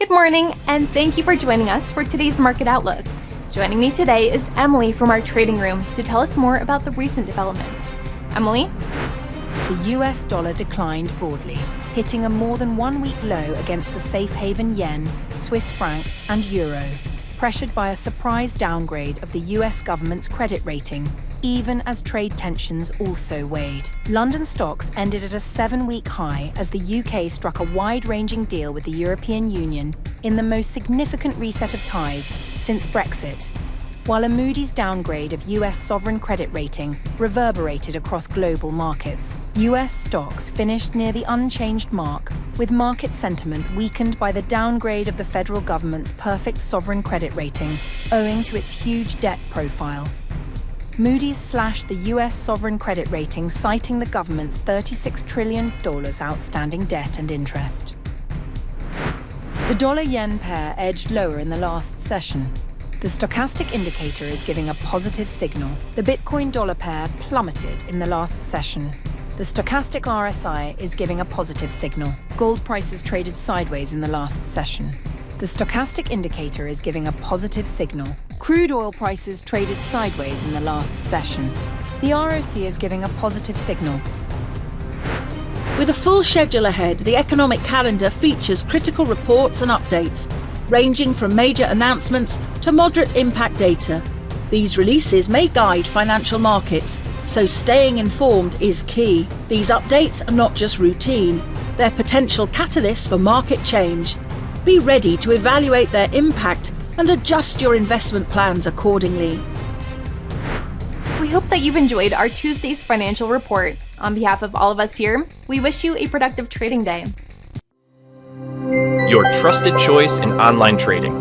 Good morning, and thank you for joining us for today's Market Outlook. Joining me today is Emily from our trading room to tell us more about the recent developments. Emily? The US dollar declined broadly, hitting a more than 1 week low against the safe haven yen, Swiss franc, and euro, pressured by a surprise downgrade of the US government's credit rating, even as trade tensions also weighed. London stocks ended at a 7-week high as the UK struck a wide-ranging deal with the European Union in the most significant reset of ties since Brexit, while a Moody's downgrade of US sovereign credit rating reverberated across global markets. US stocks finished near the unchanged mark, with market sentiment weakened by the downgrade of the federal government's perfect sovereign credit rating, owing to its huge debt profile. Moody's slashed the US sovereign credit rating, citing the government's $36 trillion outstanding debt and interest. The dollar-yen pair edged lower in the last session. The stochastic indicator is giving a positive signal. The Bitcoin-dollar pair plummeted in the last session. The stochastic RSI is giving a positive signal. Gold prices traded sideways in the last session. The stochastic indicator is giving a positive signal. Crude oil prices traded sideways in the last session. The ROC is giving a positive signal. With a full schedule ahead, the economic calendar features critical reports and updates, ranging from major announcements to moderate impact data. These releases may guide financial markets, so staying informed is key. These updates are not just routine, they're potential catalysts for market change. Be ready to evaluate their impact and adjust your investment plans accordingly. We hope that you've enjoyed our Tuesday's financial report. On behalf of all of us here, we wish you a productive trading day. Your trusted choice in online trading.